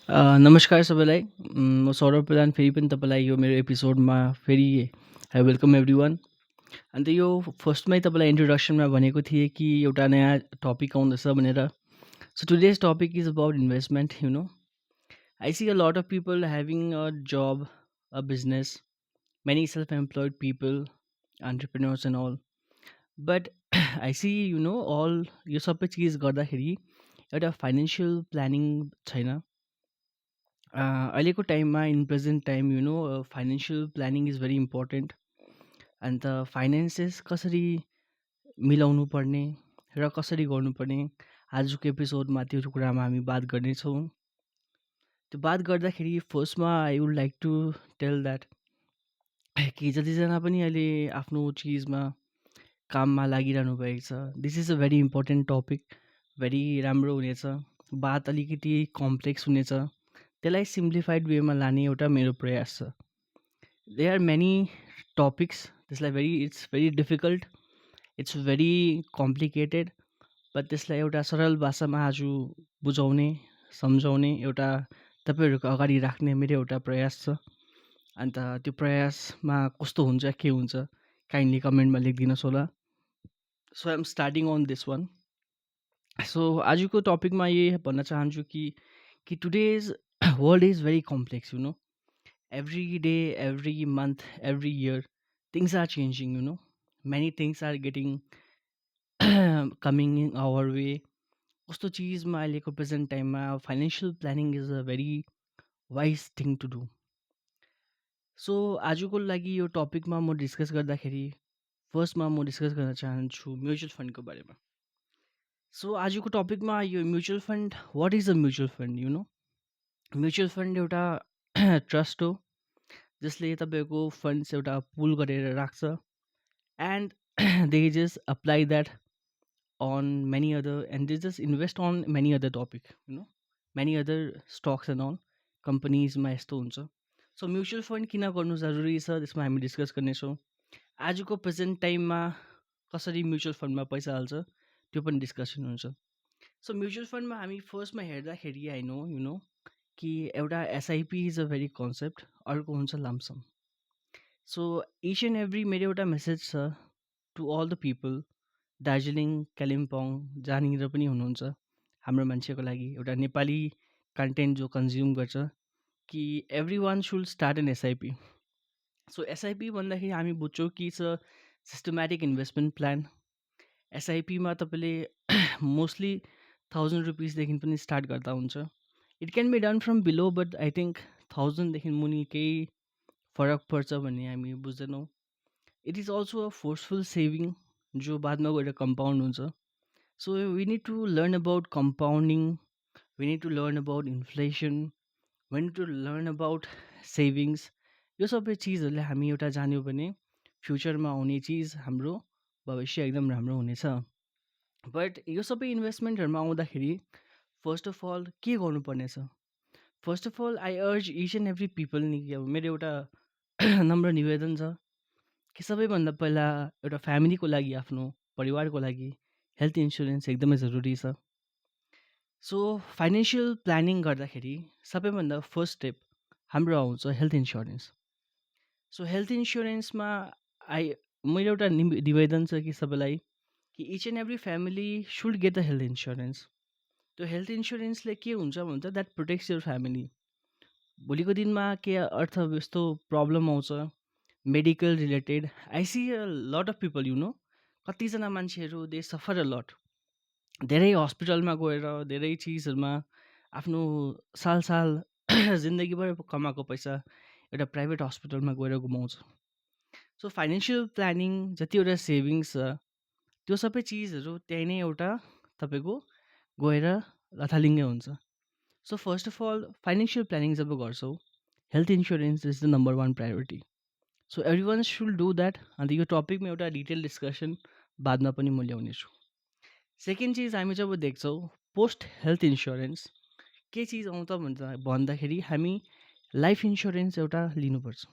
नमस्कार सबैलाई। म सौरभ प्रधान फेरि पनि तपाईँलाई यो मेरो एपिसोडमा फेरि आई वेलकम एभ्रिवान। अन्त यो फर्स्टमै तपाईँलाई इन्ट्रोडक्सनमा भनेको थिएँ कि एउटा नयाँ टपिक आउँदैछ भनेर। So today's topic is about investment I see a lot of people having a job, a business, many self employed people, entrepreneurs and all. But I see all यो सबै चिज गर्दाखेरि एउटा फाइनेन्सियल प्लानिङ छैन। अहिलेको टाइममा in present time financial planning is very important. अन्त finances कसरी मिलाउनु पर्ने र कसरी गर्नुपर्ने आजको एपिसोडमा त्यो कुरामा हामी बात गर्नेछौँ। त्यो बात गर्दाखेरि फर्स्टमा I would like to tell that कि जतिजना पनि अहिले आफ्नो चिजमा काममा लागिरहनु भएको छ, this is a very important topic. Very राम्रो हुनेछ, बात अलिकति कम्प्लेक्स हुनेछ, त्यसलाई सिम्प्लिफाइड वेमा लाने एउटा मेरो प्रयास छ। दे आर मेनी टपिक्स, त्यसलाई it's very difficult, it's very complicated, but त्यसलाई एउटा सरल भाषामा आज बुझाउने, सम्झाउने एउटा तपाईँहरूको अगाडि राख्ने मेरो एउटा प्रयास छ। अन्त त्यो प्रयासमा कस्तो हुन्छ, के हुन्छ, काइन्डली कमेन्टमा लेखिदिनुहोस् होला। So I am starting on this one. So आजको टपिकमा ये भन्न चाहन्छु कि today's world is very complex every day, every month, every year, things are changing. Many things are getting coming in our way. कस्तो चिजमा अहिलेको प्रेजेन्ट टाइममा financial planning is a very wise thing to do. So आजको लागि यो टपिकमा म discuss गर्दाखेरि फर्स्टमा म डिस्कस गर्न चाहन्छु म्युचुअल फन्डको बारेमा। सो आजको टपिकमा यो mutual fund, what is a mutual fund? Mutual fund एउटा ट्रस्ट हो जसले तपाईँको फन्ड्स एउटा पुल गरेर राख्छ and they just apply that on many other, and they just invest on many other topic, many other stocks and all कम्पनीजमा यस्तो हुन्छ। So mutual fund किन गर्नु जरुरी छ त्यसमा हामी डिस्कस गर्नेछौँ। आजको प्रेजेन्ट टाइममा कसरी म्युचुअल फन्डमा पैसा हाल्छ त्यो पनि डिस्कसन हुन्छ। सो म्युचुअल फन्डमा हामी फर्स्टमा हेर्दाखेरि आई नो कि एउटा SIP is a very concept, अर्को हुन्छ lump sum. So each and every मेरो एउटा मेसेज छ to all the people, Darjeeling, Kalimpong जहाँनिर पनि हुनुहुन्छ हाम्रो मान्छेको लागि, एउटा नेपाली कन्टेन्ट जो कन्ज्युम गर्छ, कि everyone should start an SIP. So SIP भन्दाखेरि हामी बुझ्छौँ कि it's a systematic investment plan. एसआइपीमा तपाईँले मोस्टली 1000 रुपिसदेखि पनि स्टार्ट गर्दा हुन्छ। It can be done from below, but I think 1000देखि मुनि केही फरक पर्छ भन्ने हामी बुझ्दैनौँ। It is also a forceful saving जो बादमा गएर कम्पाउन्ड हुन्छ। So we need to learn about compounding, we need to learn about inflation, we need to learn about savings. यो सबै चिजहरूले हामी एउटा जान्यौँ भने फ्युचरमा आउने चिज हाम्रो भविष्य एकदम राम्रो हुनेछ। बट यो सबै इन्भेस्टमेन्टहरूमा आउँदाखेरि फर्स्ट अफ अल के गर्नुपर्ने छ? फर्स्ट अफ अल आई अर्ज इच एन्ड एभ्री पिपल नि, अब मेरो एउटा नम्र निवेदन छ कि सबैभन्दा पहिला एउटा फ्यामिलीको लागि, आफ्नो परिवारको लागि हेल्थ इन्सुरेन्स एकदमै जरुरी छ। सो फाइनेन्सियल प्लानिङ गर्दाखेरि सबैभन्दा फर्स्ट स्टेप हाम्रो आउँछ हेल्थ इन्सुरेन्स। सो हेल्थ इन्सुरेन्समा मेरो एउटा निवेदन छ कि सबैलाई कि each and every family should get the health insurance. त्यो हेल्थ इन्सुरेन्सले के हुन्छ भन्छ द्याट प्रोटेक्ट्स यर फ्यामिली। भोलिको दिनमा के अर्थ यस्तो प्रब्लम आउँछ medical related, I see a lot of people कतिजना मान्छेहरू दे सफर अ लट, धेरै हस्पिटलमा गएर धेरै चिजहरूमा आफ्नो साल जिन्दगीभर कमाएको पैसा एउटा प्राइभेट हस्पिटलमा गएर गुमाउँछ। सो फाइनेन्सियल प्लानिङ जतिवटा सेभिङ्स छ त्यो सबै चिजहरू त्यही नै एउटा तपाईँको गएर लथालिङ्गै हुन्छ। So first of all financial planning जब गर्छौँ, health insurance is the number one priority. So everyone should do that. अन्त यो टपिकमा एउटा डिटेल डिस्कसन बादमा पनि म ल्याउनेछु। सेकेन्ड चिज हामी जब देख्छौँ पोस्ट हेल्थ इन्सुरेन्स, के चिज आउँछ भन्दाखेरि हामी लाइफ इन्सुरेन्स एउटा लिनुपर्छ।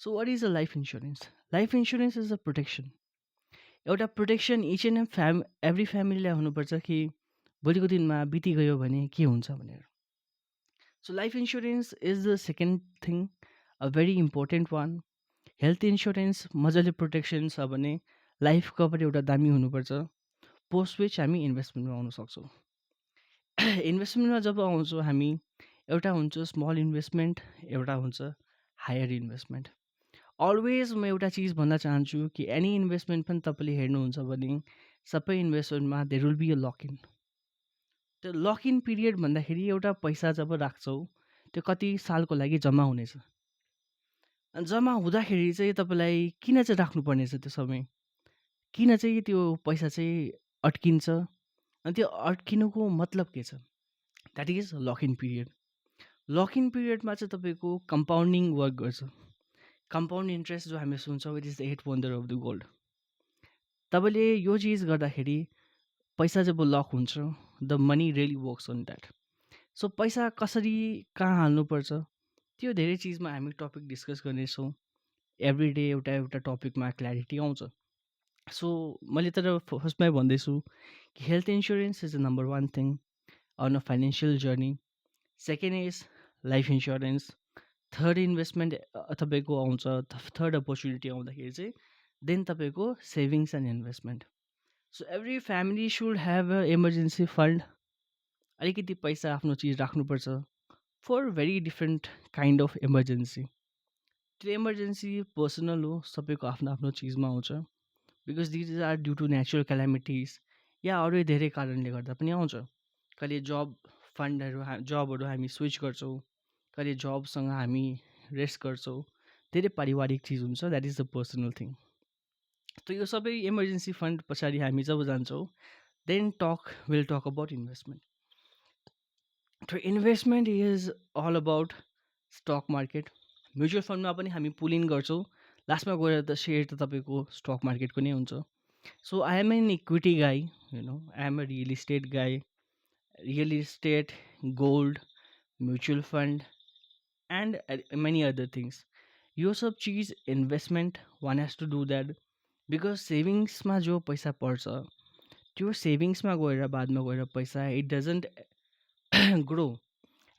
So what is a life insurance? Life insurance is a protection, एउटा प्रोटेक्सन इच एन्ड एभ्री फ्यामिलीलाई हुनुपर्छ कि भोलिको दिनमा बितिगयो भने के हुन्छ भनेर। So life insurance is the second thing, a very important one. Health insurance मजाले प्रोटेक्सन छ भने लाइफ कभर एउटा दामी हुनुपर्छ, पोस्ट विच हामी इन्भेस्टमेन्टमा आउन सक्छौँ। इन्भेस्टमेन्टमा जब आउँछौँ हामी, एउटा हुन्छ स्मल इन्भेस्टमेन्ट, एउटा हुन्छ हायर इन्भेस्टमेन्ट। अलवेज म एउटा चिज भन्न चाहन्छु कि एनी इन्भेस्टमेन्ट पनि तपाईँले हेर्नुहुन्छ भने सबै इन्भेस्टमेन्टमा there will be a lock in. त्यो लक इन पिरियड भन्दाखेरि एउटा पैसा जब राख्छौँ त्यो कति सालको लागि जम्मा हुनेछ। अनि जम्मा हुँदाखेरि चाहिँ तपाईँलाई किन चाहिँ राख्नुपर्ने छ त्यो समय? किन चाहिँ त्यो पैसा चाहिँ अड्किन्छ? अनि त्यो अड्किनुको मतलब के छ? That is lock in period. Lock in पिरियडमा चाहिँ तपाईँको कम्पाउन्डिङ वर्क गर्छ। कम्पाउन्ड इन्ट्रेस्ट जो हामी सुन्छौँ, it is the eighth wonder of the world. तपाईँले यो चिज गर्दाखेरि पैसा जब लक हुन्छ, the money really works on that. So पैसा कसरी कहाँ हाल्नुपर्छ त्यो धेरै चिजमा हामी टपिक डिस्कस गर्नेछौँ। एभ्री डे एउटा एउटा टपिकमा क्ल्यारिटी आउँछ। सो मैले तर फर्स्टमै भन्दैछु कि health insurance is the number one thing on a financial journey. Second is life insurance. Third investment तपाईँको आउँछ, थर्ड अपर्च्युनिटी आउँदाखेरि चाहिँ देन तपाईँको savings and investment. So every family should have a emergency fund. अलिकति पैसा आफ्नो चिज राख्नुपर्छ for very different kind of emergency. त्यो इमर्जेन्सी पर्सनल हो, सबैको आफ्नो आफ्नो चिजमा आउँछ। Because these are due to natural calamities या अरू धेरै कारणले गर्दा पनि आउँछ। कहिले जब फन्डहरू जबहरू हामी स्विच गर्छौँ, कहिले जबसँग हामी रेस्ट गर्छौँ, धेरै पारिवारिक चिज हुन्छ, that is the personal thing. त यो सबै इमर्जेन्सी फन्ड पछाडि हामी जब जान्छौँ then will talk about investment. त investment is all about stock market. Mutual फन्डमा पनि हामी पुल इन गर्छौँ, लास्टमा गएर त सेयर त तपाईँको स्टक मार्केटको नै हुन्छ। So I am an equity guy, I am a real estate guy. Real estate, gold, mutual fund and many other things, यो सब चिज investment one has to do that. Because सेभिङ्समा जो पैसा पर्छ त्यो सेभिङ्समा गएर बादमा गएर पैसा it doesn't grow.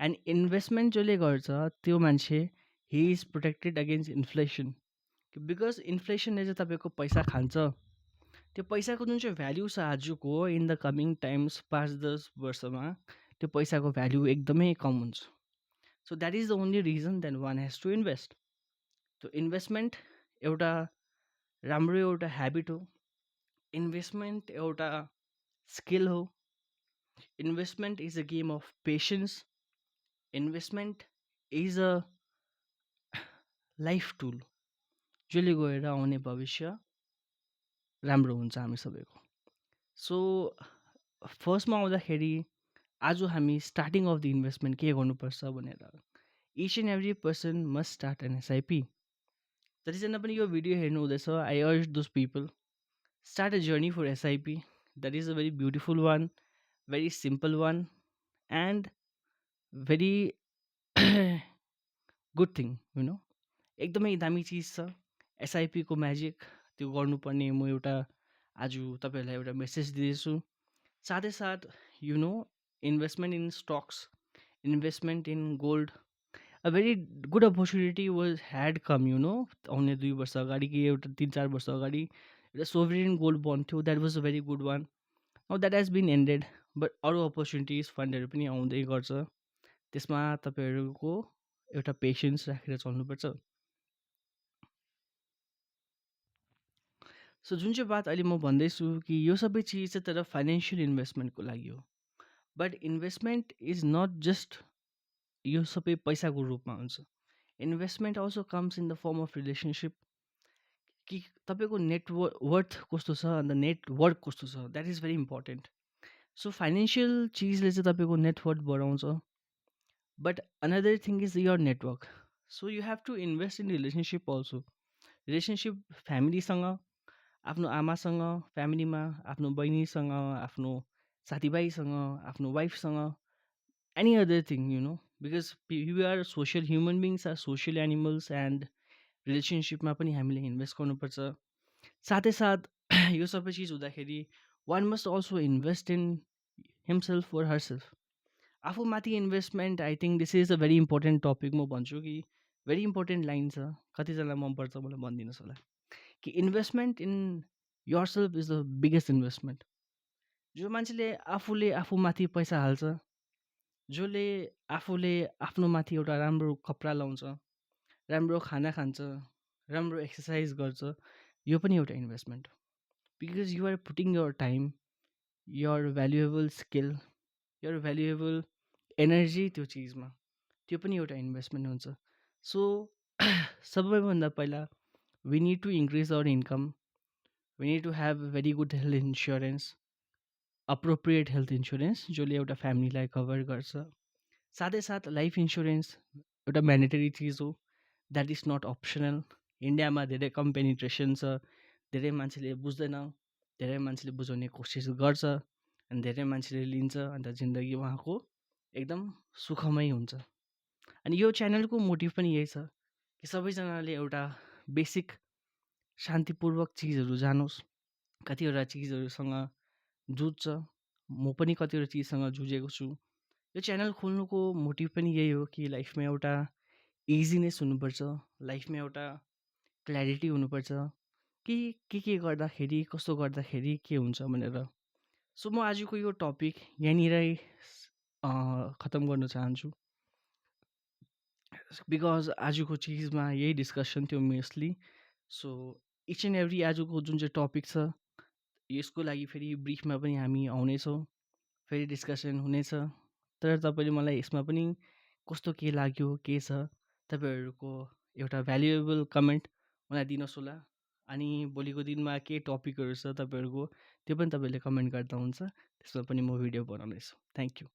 And investment जसले गर्छ त्यो मान्छे he is protected against inflation. Because इन्फ्लेसनले चाहिँ तपाईँको पैसा खान्छ। त्यो पैसाको जुन चाहिँ भ्याल्यु छ आजको, इन द कमिङ टाइम्स 5-10 वर्षमा त्यो पैसाको भ्याल्यु एकदमै कम हुन्छ। So that is the only reason then one has to invest. त्यो इन्भेस्टमेन्ट एउटा राम्रो एउटा ह्याबिट हो। इन्भेस्टमेन्ट एउटा स्किल हो। Investment is a game of patience. Investment is a life tool जसले गएर आउने भविष्य राम्रो हुन्छ हामी सबैको। सो फर्स्टमा आउँदाखेरि आज हामी स्टार्टिङ अफ द इन्भेस्टमेन्ट के गर्नुपर्छ भनेर, each and every person must start an SIP. जतिजना पनि यो भिडियो हेर्नु हुँदैछ, I urge those people start a journey for SIP. That is a very beautiful one, very simple one and very good thing, एकदमै दामी चिज छ एसआइपीको magic. त्यो गर्नुपर्ने म एउटा आज तपाईँहरूलाई एउटा मेसेज दिँदैछु। साथै साथ investment in stocks, investment in gold, a very good opportunity was had कम आउने 2 वर्ष अगाडि कि एउटा 3-4 वर्ष अगाडि एउटा सोभरिन गोल्ड बन्ड थियो, that was a very good one. Now that has been ended, but अरू अपर्च्युनिटिज फन्डहरू पनि आउँदै गर्छ। त्यसमा तपाईँहरूको एउटा पेसेन्स राखेर चल्नुपर्छ। सो जुन चाहिँ बात अहिले म भन्दैछु कि यो सबै चिज चाहिँ तर फाइनेन्सियल इन्भेस्टमेन्टको लागि हो। But investment is not just यो सबै पैसाको रूपमा हुन्छ। Investment also comes in the form of relationship. कि तपाईँको वर्थ कस्तो छ अन्त नेटवर्क कस्तो छ, that is very important. So financial चिजले चाहिँ तपाईँको नेटवर्क बढाउँछ। But another thing is your network. So you have to invest in relationship also. Relationship फ्यामिलीसँग, आफ्नो आमासँग, फ्यामिलीमा आफ्नो बहिनीसँग, आफ्नो साथीभाइसँग, आफ्नो वाइफसँग, any other thing because you are social human beings, are social animals and रिलेसनसिपमा पनि हामीले इन्भेस्ट गर्नुपर्छ। साथै साथ यो सबै चिज हुँदाखेरि one must also invest in himself for herself. आफूमाथि investment I think this is a very important topic. म भन्छु कि भेरी इम्पोर्टेन्ट लाइन छ, कतिजनालाई मनपर्छ मलाई भनिदिनुहोस् होला कि investment in yourself is the biggest investment. जो मान्छेले आफूले आफूमाथि पैसा हाल्छ, जसले आफूले आफ्नो माथि एउटा राम्रो कपडा लाउँछ, राम्रो खाना खान्छ, राम्रो एक्सर्साइज गर्छ, यो पनि एउटा इन्भेस्टमेन्ट हो। Because you are putting your time, your valuable skill, your valuable energy त्यो चिजमा, त्यो पनि एउटा इन्भेस्टमेन्ट हुन्छ। सो सबैभन्दा पहिला we need to increase our income, we need to have very good health insurance, appropriate health insurance जसले एउटा फ्यामिलीलाई कभर गर्छ। साथै साथ लाइफ इन्सुरेन्स एउटा म्यान्डेटरी चिज हो, द्याट इज नट अप्सनल। इन्डियामा धेरै कम पेनिट्रेसन छ, धेरै मान्छेले बुझ्दैन, धेरै मान्छेले बुझाउने कोसिस गर्छ, अनि धेरै मान्छेले लिन्छ, अन्त जिन्दगी उहाँको एकदम सुखमय हुन्छ। अनि यो च्यानलको मोटिभ पनि यही छ कि सबैजनाले एउटा बेसिक शान्तिपूर्वक चिजहरू जानोस्। कतिवटा चिजहरूसँग जुझ्छ, म पनि कतिवटा चिजसँग जुझेको छु। यो च्यानल खोल्नुको मोटिभ पनि यही हो कि लाइफमा एउटा इजिनेस हुनुपर्छ, लाइफमा एउटा क्ल्यारिटी हुनुपर्छ कि के गर्दाखेरि कस्तो गर्दाखेरि के हुन्छ भनेर। सो म आजको यो टपिक यहीँनिरै खतम गर्न चाहन्छु, बिकज आजको चिजमा यही डिस्कसन थियो mostly. So each and every आजको जुन चाहिँ टपिक छ, यसको लागि फेरि ब्रिफमा पनि हामी आउनेछौँ, फेरि डिस्कसन हुनेछ। तर तपाईँले मलाई यसमा पनि कस्तो के लाग्यो, के छ, तपाईँहरूको एउटा भ्यालुएबल कमेन्ट मलाई दिनुहोस् होला। अनि भोलिको दिनमा के टपिकहरू छ तपाईँहरूको, त्यो पनि तपाईँले कमेन्ट गर्दा हुन्छ, त्यसमा पनि म भिडियो बनाउनेछु। Thank you.